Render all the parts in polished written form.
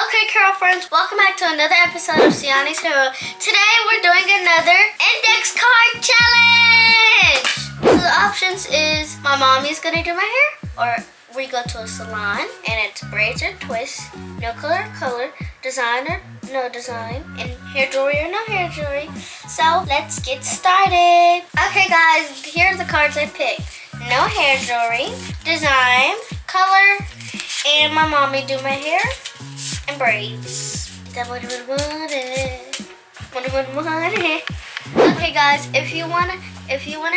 Okay, girlfriends, welcome back to another episode of Siani's Hero. Today we're doing another index card challenge. So the options is my mommy's gonna do my hair, or we go to a salon and it's braids or twists, no color, design or no design, and hair jewelry or no hair jewelry. So let's get started. Okay guys, here are the cards I picked. No hair jewelry, design, color, and my mommy do my hair and braids. That what I wanted. Okay guys, if you wanna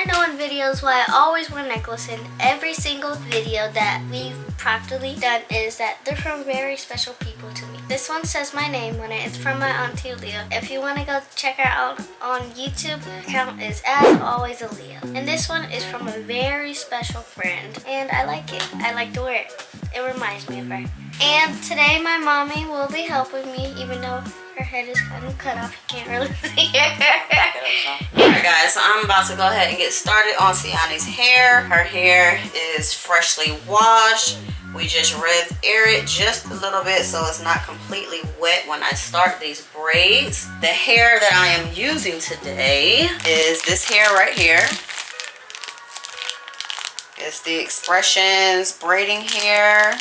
know in videos why I always wear necklace in every single video that we've practically done, is that they're from very special people to me. This one says my name on it. It's from my auntie Leah. If you want to go check her out on YouTube, her account is as always Aaliyah. And this one is from a very special friend, and I like it. I like to wear it. It reminds me of her. And today my mommy will be helping me, even though her head is kind of cut off. You can't really see her. Alright guys, so I'm about to go ahead and get started on Siani's hair. Her hair is freshly washed. We just air it just a little bit so it's not completely wet when I start these braids. The hair that I am using today is this hair right here. It's the Expressions braiding hair.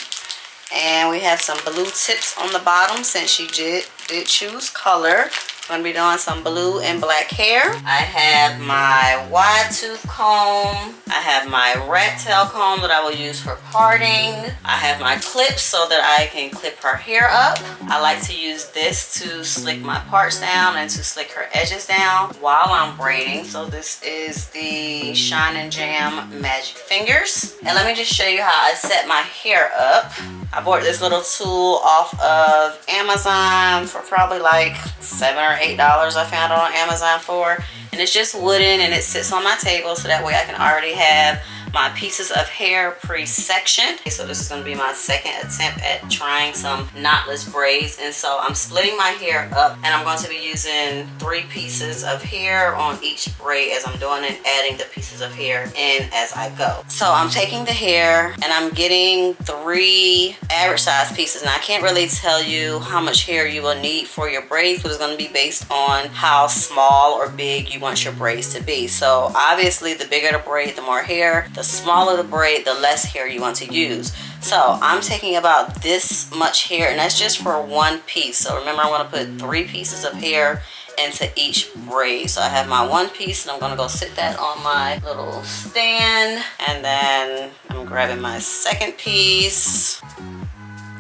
And we have some blue tips on the bottom since she did choose color. I'm going to be doing some blue and black hair. I have my wide tooth comb. I have my rat tail comb that I will use for parting. I have my clips so that I can clip her hair up. I like to use this to slick my parts down and to slick her edges down while I'm braiding. So this is the Shine and Jam Magic Fingers. And let me just show you how I set my hair up. I bought this little tool off of Amazon for probably like $7 or $8 I found it on Amazon for. And it's just wooden and it sits on my table so that way I can already have my pieces of hair pre-sectioned. So this is going to be my second attempt at trying some knotless braids. And so I'm splitting my hair up and I'm going to be using 3 pieces of hair on each braid as I'm doing it, adding the pieces of hair in as I go. So I'm taking the hair and I'm getting 3 average size pieces. And I can't really tell you how much hair you will need for your braids, but it's going to be based on how small or big you want your braids to be. So obviously the bigger the braid, the more hair. The smaller the braid, the less hair you want to use. So I'm taking about this much hair, and that's just for 1 piece. So remember, I'm going to put 3 pieces of hair into each braid. So I have my 1 piece, and I'm going to go sit that on my little stand. And then I'm grabbing my 2nd piece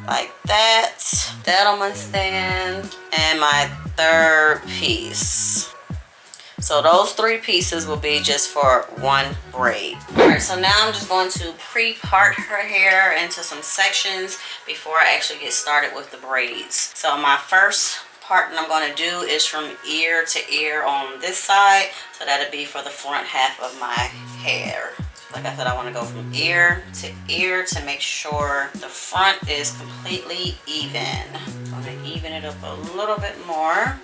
like that. That on my stand. And my 3rd piece. So those 3 pieces will be just for 1 braid. Alright, so now I'm just going to pre-part her hair into some sections before I actually get started with the braids. So my first part that I'm going to do is from ear to ear on this side. So that'll be for the front half of my hair. Like I said, I want to go from ear to make sure the front is completely even. I'm going to even it up a little bit more.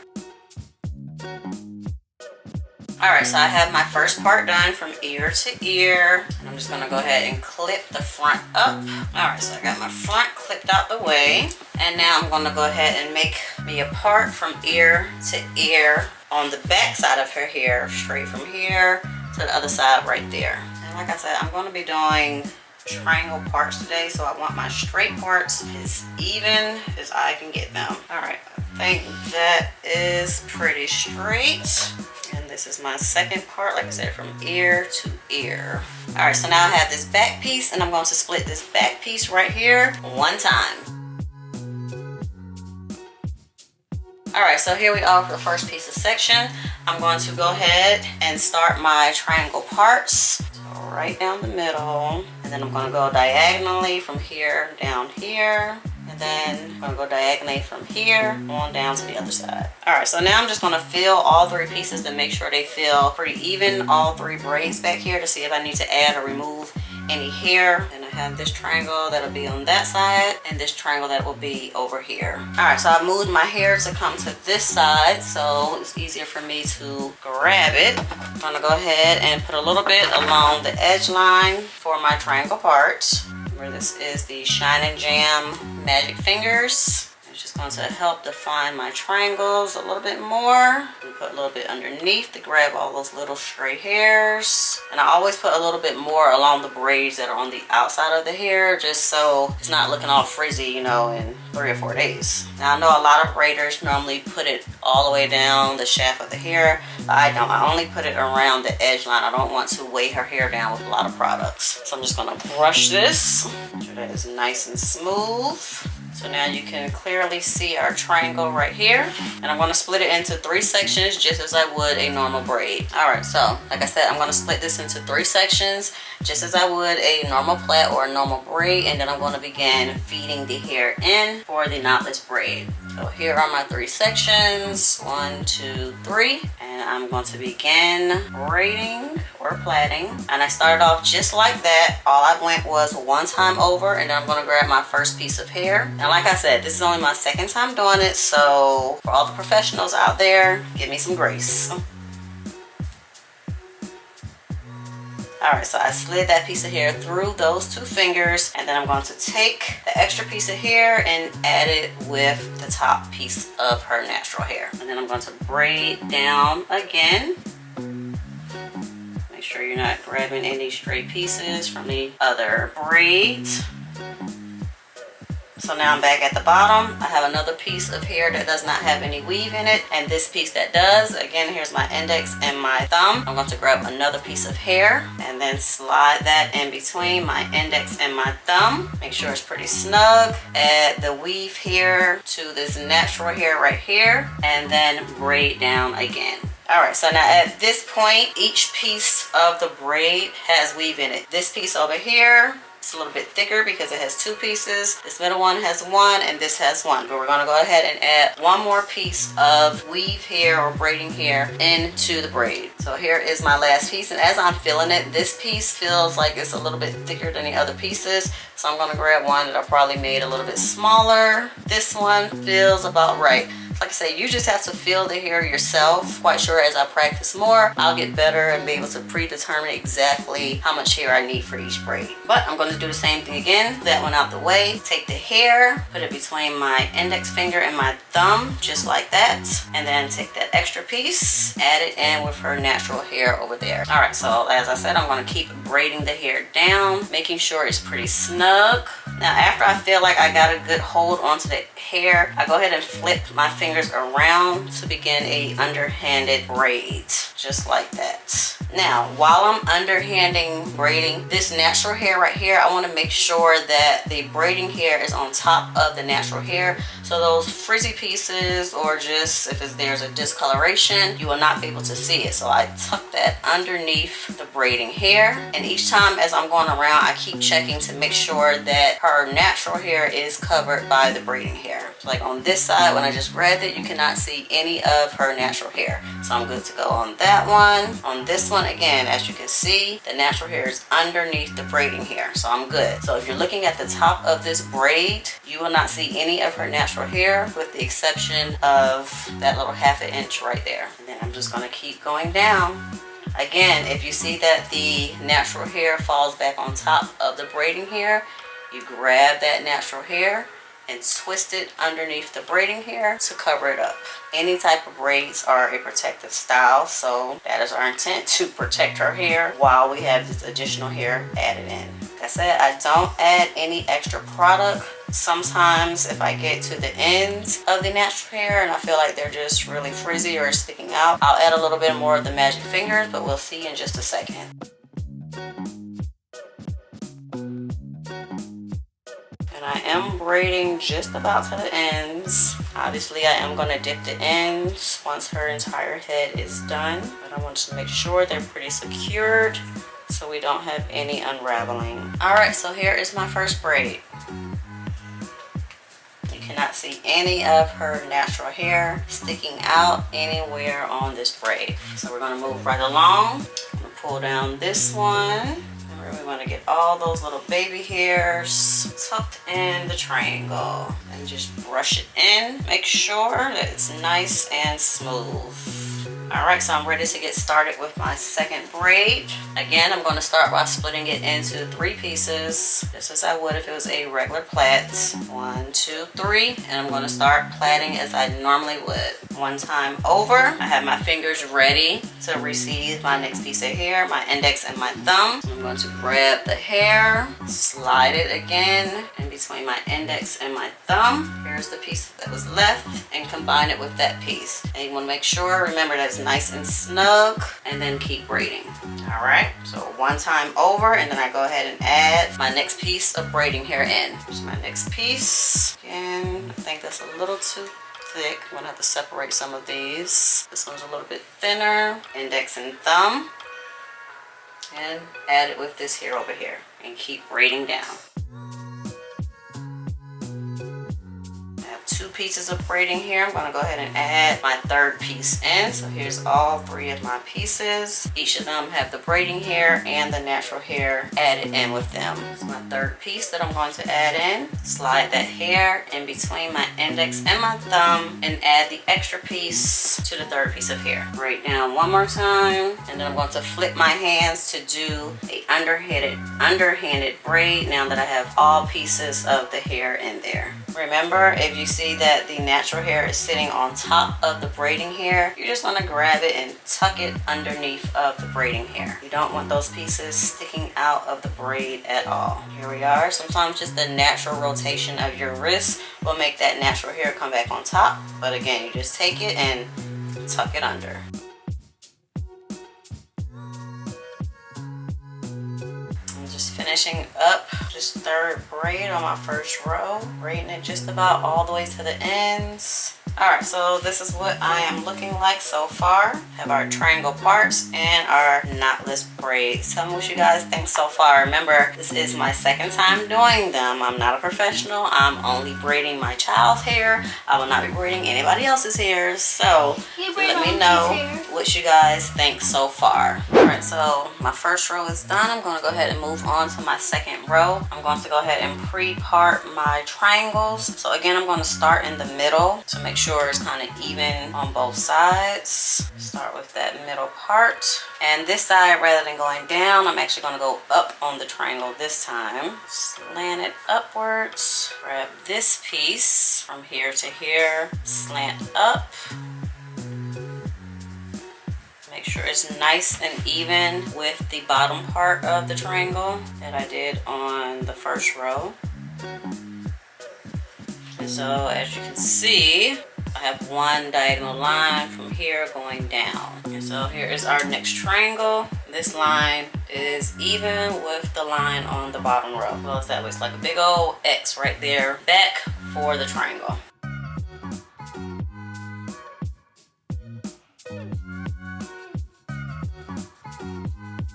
Alright, so I have my first part done from ear to ear. And I'm just going to go ahead and clip the front up. Alright, so I got my front clipped out the way. And now I'm going to go ahead and make me a part from ear to ear on the back side of her hair. Straight from here to the other side right there. And like I said, I'm going to be doing triangle parts today. So I want my straight parts as even as I can get them. Alright, I think that is pretty straight. And this is my 2nd part, like I said, from ear to ear. Alright, so now I have this back piece, and I'm going to split this back piece right here 1 time. Alright, so here we are for the first piece of section. I'm going to go ahead and start my triangle parts. So right down the middle. And then I'm going to go diagonally from here down here. And then I'm going to go diagonally from here on down to the other side. Alright, so now I'm just going to fill all 3 pieces to make sure they feel pretty even, all 3 braids back here, to see if I need to add or remove any hair. And I have this triangle that'll be on that side, and this triangle that will be over here. Alright, so I moved my hair to come to this side, so it's easier for me to grab it. I'm going to go ahead and put a little bit along the edge line for my triangle parts. Remember, this is the Shine and Jam Magic Fingers. It's just going to help define my triangles a little bit more. Put a little bit underneath to grab all those little stray hairs. And I always put a little bit more along the braids that are on the outside of the hair, just so it's not looking all frizzy, you know, in 3 or 4 days. Now I know a lot of braiders normally put it all the way down the shaft of the hair, but I don't. I only put it around the edge line. I don't want to weigh her hair down with a lot of products. So I'm just gonna brush this, make sure that is nice and smooth. So now you can clearly see our triangle right here. And I'm gonna split it into 3 sections just as I would a normal braid. All right, so like I said, I'm gonna split this into 3 sections just as I would a normal plait or a normal braid. And then I'm gonna begin feeding the hair in for the knotless braid. So here are my 3 sections, 1, 2, 3. And I'm going to begin braiding or plaiting. And I started off just like that. All I went was 1 time over, and then I'm gonna grab my first piece of hair. And like I said, this is only my 2nd time doing it. So for all the professionals out there, give me some grace. Alright, so I slid that piece of hair through those 2 fingers, and then I'm going to take the extra piece of hair and add it with the top piece of her natural hair. And then I'm going to braid down again. Make sure you're not grabbing any stray pieces from the other braids. So now I'm back at the bottom. I have another piece of hair that does not have any weave in it, and this piece that does. Again, here's my index and my thumb. I'm going to grab another piece of hair and then slide that in between my index and my thumb. Make sure it's pretty snug. Add the weave here to this natural hair right here, and then braid down again. Alright, so now at this point, each piece of the braid has weave in it. This piece over here, it's a little bit thicker because it has 2 pieces. This middle one has 1, and this has 1. But we're going to go ahead and add 1 more piece of weave hair or braiding hair into the braid. So here is my last piece, and as I'm filling it, this piece feels like it's a little bit thicker than the other pieces. So I'm going to grab one that I probably made a little bit smaller. This one feels about right. Like I say, you just have to feel the hair yourself. Quite sure as I practice more, I'll get better and be able to predetermine exactly how much hair I need for each braid. But I'm going to do the same thing again. That one out the way. Take the hair, put it between my index finger and my thumb, just like that. And then take that extra piece, add it in with her natural hair over there. Alright, so as I said, I'm going to keep braiding the hair down, making sure it's pretty snug. Now after I feel like I got a good hold onto the hair, I go ahead and flip my fingers around to begin a underhanded braid, just like that. Now, while I'm underhanding braiding this natural hair right here, I want to make sure that the braiding hair is on top of the natural hair. So those frizzy pieces, or just if there's a discoloration, you will not be able to see it. So I tuck that underneath the braiding hair. And each time as I'm going around, I keep checking to make sure that her natural hair is covered by the braiding hair. So like on this side, when I just grabbed it, you cannot see any of her natural hair. So I'm good to go on that one. On this one, again, as you can see, the natural hair is underneath the braiding hair, so I'm good. So if you're looking at the top of this braid, you will not see any of her natural hair with the exception of that little ½ inch right there. And then I'm just going to keep going down. Again, if you see that the natural hair falls back on top of the braiding hair, you grab that natural hair and twist it underneath the braiding hair to cover it up. Any type of braids are a protective style, so that is our intent, to protect her hair while we have this additional hair added in. Like I said, I don't add any extra product. Sometimes if I get to the ends of the natural hair and I feel like they're just really frizzy or sticking out, I'll add a little bit more of the magic fingers, but we'll see in just a second. I am braiding just about to the ends. Obviously, I am going to dip the ends once her entire head is done. But I want to make sure they're pretty secured so we don't have any unraveling. Alright, so here is my first braid. You cannot see any of her natural hair sticking out anywhere on this braid. So we're going to move right along. I'm going to pull down this one. We want to get all those little baby hairs tucked in the triangle and just brush it in. Make sure that it's nice and smooth. Alright, so I'm ready to get started with my second braid. Again, I'm going to start by splitting it into 3 pieces, just as I would if it was a regular plait. 1, 2, 3, and I'm going to start plaiting as I normally would. One time over, I have my fingers ready to receive my next piece of hair, my index and my thumb. I'm going to grab the hair, slide it again in between my index and my thumb. Here's the piece that was left, and combine it with that piece. And you want to make sure, remember, that it's nice and snug, and then keep braiding. Alright, so one time over, and then I go ahead and add my next piece of braiding hair in. Here's my next piece. Again, I think that's a little too thick. I'm gonna have to separate some of these. This one's a little bit thinner. Index and thumb. And add it with this hair over here. And keep braiding down. 2 pieces of braiding here. I'm going to go ahead and add my third piece in. So here's all 3 of my pieces. Each of them have the braiding hair and the natural hair added in with them. It's my third piece that I'm going to add in. Slide that hair in between my index and my thumb and add the extra piece to the third piece of hair. Braid down one more time, and then I'm going to flip my hands to do a underhanded braid now that I have all pieces of the hair in there. Remember, if you see that the natural hair is sitting on top of the braiding hair, you just want to grab it and tuck it underneath of the braiding hair. You don't want those pieces sticking out of the braid at all. Here we are. Sometimes just the natural rotation of your wrist will make that natural hair come back on top. But again, you just take it and tuck it under. Finishing up just third braid on my first row, braiding it just about all the way to the ends. Alright, so this is what I am looking like so far. Have our triangle parts and our knotless braids. Tell me what you guys think so far. Remember, this is my second time doing them. I'm not a professional. I'm only braiding my child's hair. I will not be braiding anybody else's hair. So let me know what you guys think so far. Alright, so my first row is done. I'm going to go ahead and move on to my second row. I'm going to go ahead and pre-part my triangles. So again, I'm going to start in the middle to make sure it's kind of even on both sides. Start with that middle part. And this side, rather than going down, I'm actually going to go up on the triangle this time. Slant it upwards. Grab this piece from here to here. Slant up. Make sure it's nice and even with the bottom part of the triangle that I did on the first row. And so as you can see, I have one diagonal line from here going down. And so here is our next triangle. This line is even with the line on the bottom row. Well, it's that way. It's like a big old X right there, back for the triangle.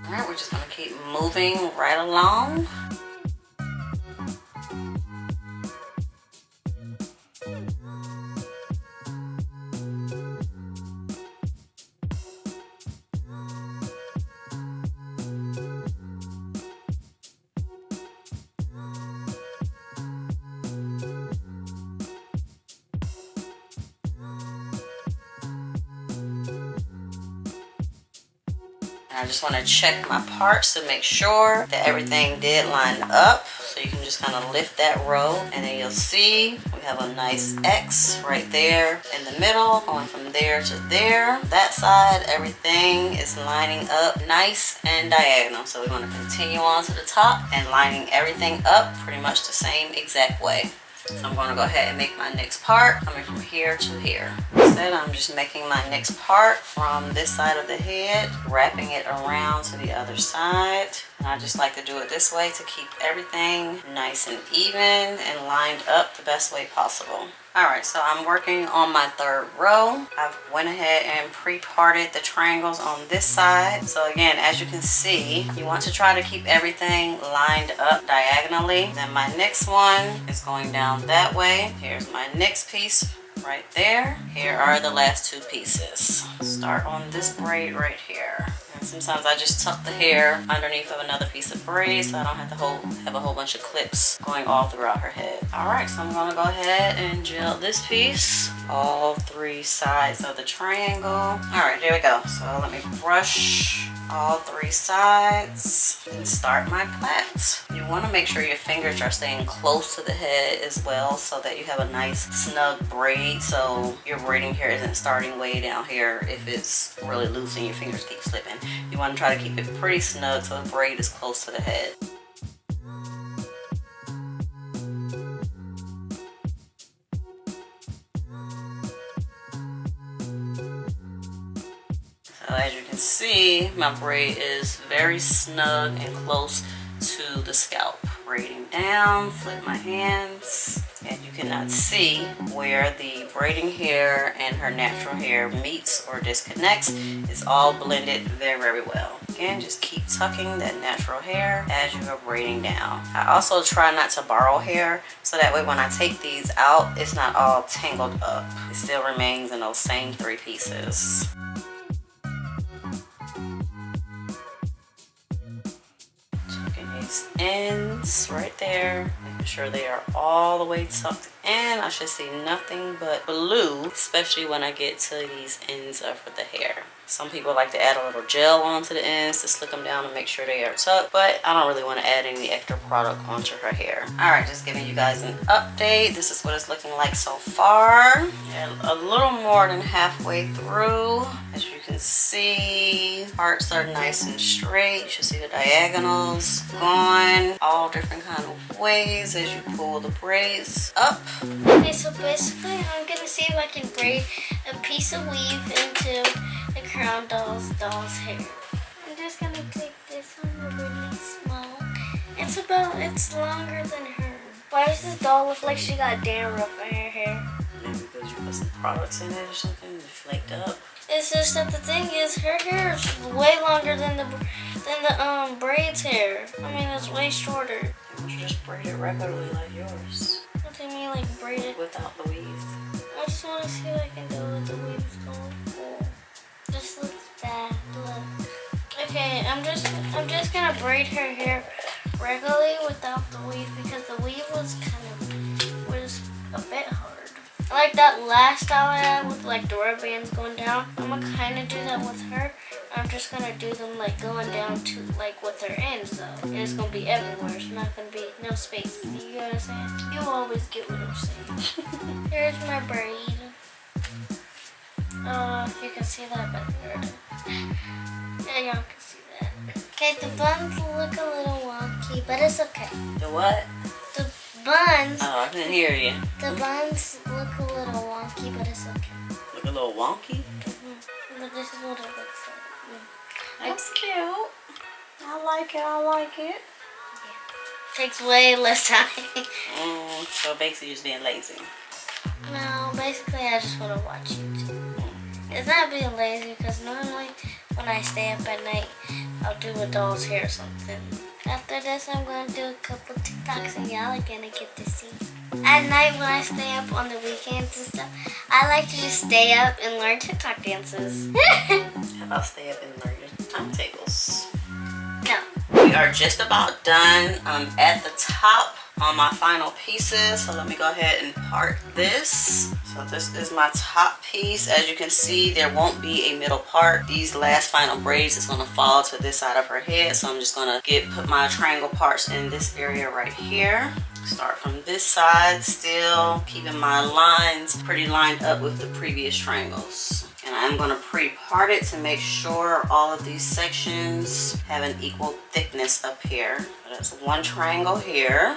Alright, we're just going to keep moving right along. I just want to check my parts to make sure that everything did line up. So you can just kind of lift that row, and then you'll see we have a nice X right there in the middle, going from there to there. That side, everything is lining up nice and diagonal. So we're going to continue on to the top and lining everything up pretty much the same exact way. So I'm going to go ahead and make my next part coming from here to here. Instead, I'm just making my next part from this side of the head, wrapping it around to the other side. And I just like to do it this way to keep everything nice and even and lined up the best way possible. Alright, so I'm working on my third row. I've went ahead and pre-parted the triangles on this side. So again, as you can see, you want to try to keep everything lined up diagonally. Then my next one is going down that way. Here's my next piece right there. Here are the last 2 pieces. Start on this braid right here. And sometimes I just tuck the hair underneath of another piece of braid so I don't have to have a whole bunch of clips going all throughout her head. Alright, so I'm going to go ahead and gel this piece, all 3 sides of the triangle. Alright, there we go. So let me brush all 3 sides and start my plait. You want to make sure your fingers are staying close to the head as well so that you have a nice snug braid, so your braiding hair isn't starting way down here if it's really loose and your fingers keep slipping. You want to try to keep it pretty snug so the braid is close to the head. So as you can see, my braid is very snug and close to the scalp. Braiding down, flip my hands, and you cannot see where the braiding hair and her natural hair meets or disconnects. It's all blended very, very well. Again, just keep tucking that natural hair as you are braiding down. I also try not to borrow hair, so that way when I take these out, it's not all tangled up. It still remains in those same 3 pieces. Ends right there, making sure they are all the way tucked in. I should see nothing but blue, especially when I get to these ends of the hair. Some people like to add a little gel onto the ends to slick them down and make sure they are tucked, but I don't really want to add any extra product onto her hair. Alright, just giving you guys an update. This is what it's looking like so far. And a little more than halfway through. As you can see, parts are nice and straight. You should see the diagonals going all different kind of ways as you pull the braids up. Okay, so basically I'm gonna see if I can braid a piece of weave into the crown doll's hair. I'm just gonna take this one really small. It's longer than her. Why does this doll look like she got dandruff in her hair? Maybe because you put some products in it or something and it flaked up. It's just that the thing is, her hair is way longer than the braids hair. I mean, it's way shorter. Why don't you just braid it regularly like yours? What do you mean, like braid it? Without the weave. I just want to see what I can do with the weaves going. Cool. This looks bad. Look. Okay, I'm just gonna braid her hair regularly without the weave because the weave was a bit hard. I like that last style I had with like the rubber bands going down. I'm gonna kind of do that with her. I'm just gonna do them like going down to like with her ends though. And it's gonna be everywhere. It's not gonna be no spaces. You know what I'm saying? You always get what I'm saying. Here's my braid. If you can see that better. Yeah, y'all can see that. Okay, the buns look a little wonky, but it's okay. The what? The buns. Oh, I couldn't hear you. The buns look a little wonky, but it's okay. Look a little wonky? But this is what it looks like. That's cute. I like it, I like it. Yeah. Takes way less time. So basically you're just being lazy. No, basically I just want to watch YouTube. It's not being lazy because normally when I stay up at night, I'll do a doll's hair or something. After this, I'm going to do a couple TikToks and y'all are going to get to see. At night when I stay up on the weekends and stuff, I like to just stay up and learn TikTok dances. How about stay up and learn your timetables? No. We are just about done. I'm at the top on my final pieces, so let me go ahead and part this. So this is my top piece. As you can see, there won't be a middle part. These last final braids is going to fall to this side of her head, so I'm just going to put my triangle parts in this area right here. Start from this side, still keeping my lines pretty lined up with the previous triangles. And I'm going to pre-part it to make sure all of these sections have an equal thickness up here. So that's one triangle here.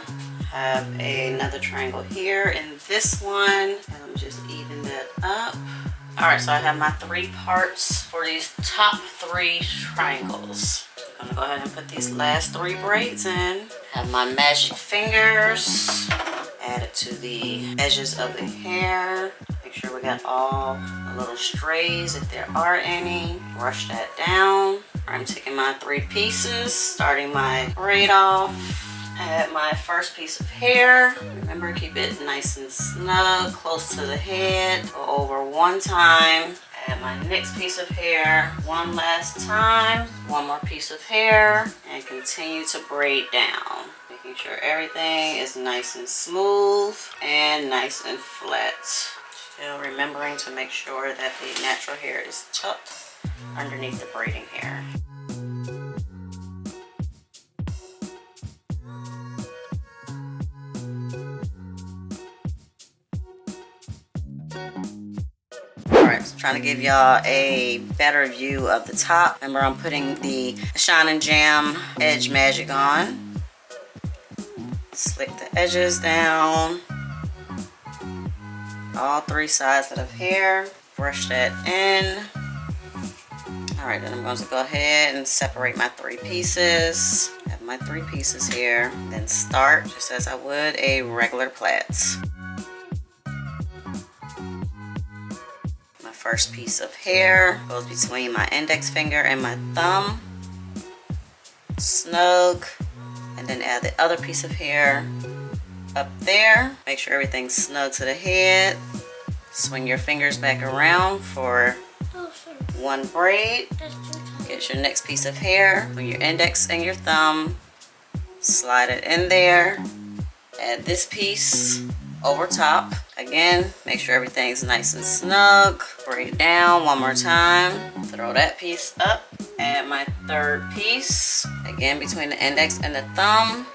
Have another triangle here and this one. And I'm just even that up. Alright, so I have my 3 parts for these top 3 triangles. I'm going to go ahead and put these last 3 braids in. Have my magic fingers. Add it to the edges of the hair. Make sure we got all the little strays if there are any. Brush that down. I'm taking my 3 pieces, starting my braid off. Add my first piece of hair. Remember, keep it nice and snug, close to the head. Go over one time. Add my next piece of hair one last time. One more piece of hair and continue to braid down. Making sure everything is nice and smooth and nice and flat. Still remembering to make sure that the natural hair is tucked underneath the braiding hair. Alright, so trying to give y'all a better view of the top. Remember, I'm putting the Shine and Jam Edge Magic on. Slick the edges down. All 3 sides of the hair. Brush that in. Alright, then I'm going to go ahead and separate my 3 pieces. I have my 3 pieces here. Then start just as I would a regular plait. First piece of hair goes between my index finger and my thumb. Snug. And then add the other piece of hair up there. Make sure everything's snug to the head. Swing your fingers back around for 1 braid. Get your next piece of hair with your index and your thumb. Slide it in there. Add this piece over top. Again, make sure everything's nice and snug. Braid down one more time. Throw that piece up. Add my 3rd piece. Again, between the index and the thumb.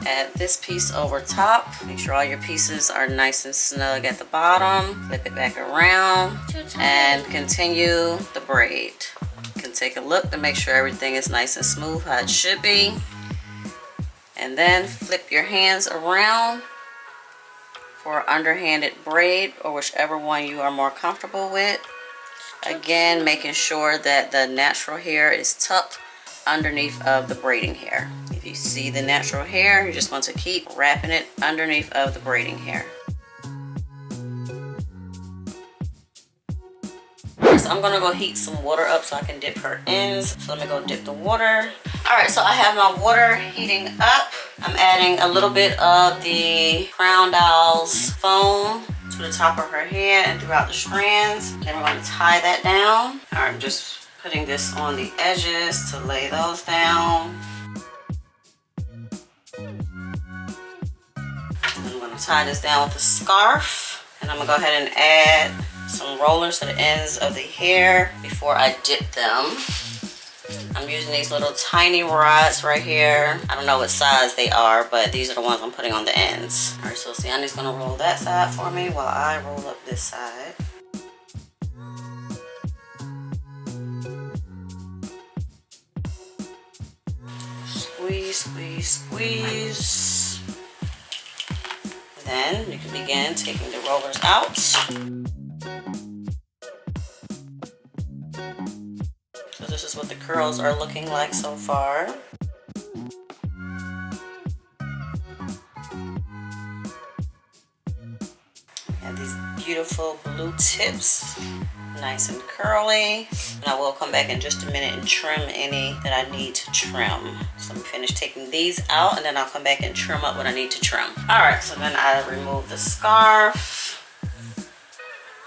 Add this piece over top. Make sure all your pieces are nice and snug at the bottom. Flip it back around and continue the braid. You can take a look to make sure everything is nice and smooth how it should be. And then flip your hands around for underhanded braid, or whichever one you are more comfortable with. Again, making sure that the natural hair is tucked underneath of the braiding hair. If you see the natural hair, you just want to keep wrapping it underneath of the braiding hair. So I'm gonna go heat some water up so I can dip her ends. So let me go dip the water. All right, so I have my water heating up. I'm adding a little bit of the Crown Dolls foam to the top of her head and throughout the strands. Then we're gonna tie that down. All right, I'm just putting this on the edges to lay those down. I'm gonna tie this down with a scarf. And I'm gonna go ahead and add some rollers to the ends of the hair before I dip them. I'm using these little tiny rods right here. I don't know what size they are, but these are the ones I'm putting on the ends. All right, so Siani's gonna roll that side for me while I roll up this side. Squeeze, squeeze, squeeze. Then you can begin taking the rollers out. So this is what the curls are looking like so far. And these beautiful blue tips, nice and curly. And I will come back in just a minute and trim any that I need to trim. So let me finish taking these out and then I'll come back and trim up what I need to trim. All right, so then I remove the scarf.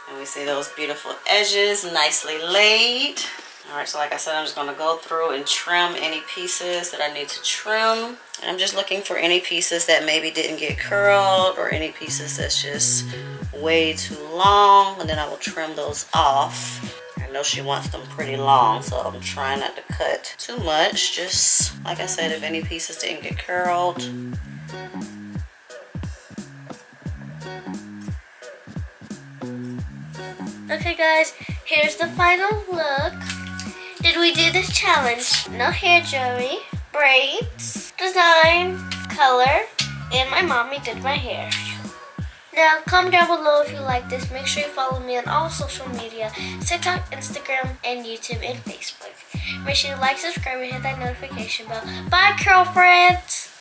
And we see those beautiful edges nicely laid. All right, so like I said, I'm just gonna go through and trim any pieces that I need to trim. And I'm just looking for any pieces that maybe didn't get curled or any pieces that's just way too long, and then I will trim those off. I know she wants them pretty long, so I'm trying not to cut too much. Just like I said, if any pieces didn't get curled. Okay guys, here's the final look. Did we do this challenge? No hair jewelry, braids, design, color, and my mommy did my hair. Now, comment down below if you like this. Make sure you follow me on all social media, TikTok, Instagram, and YouTube, and Facebook. Make sure you like, subscribe, and hit that notification bell. Bye, curl friends!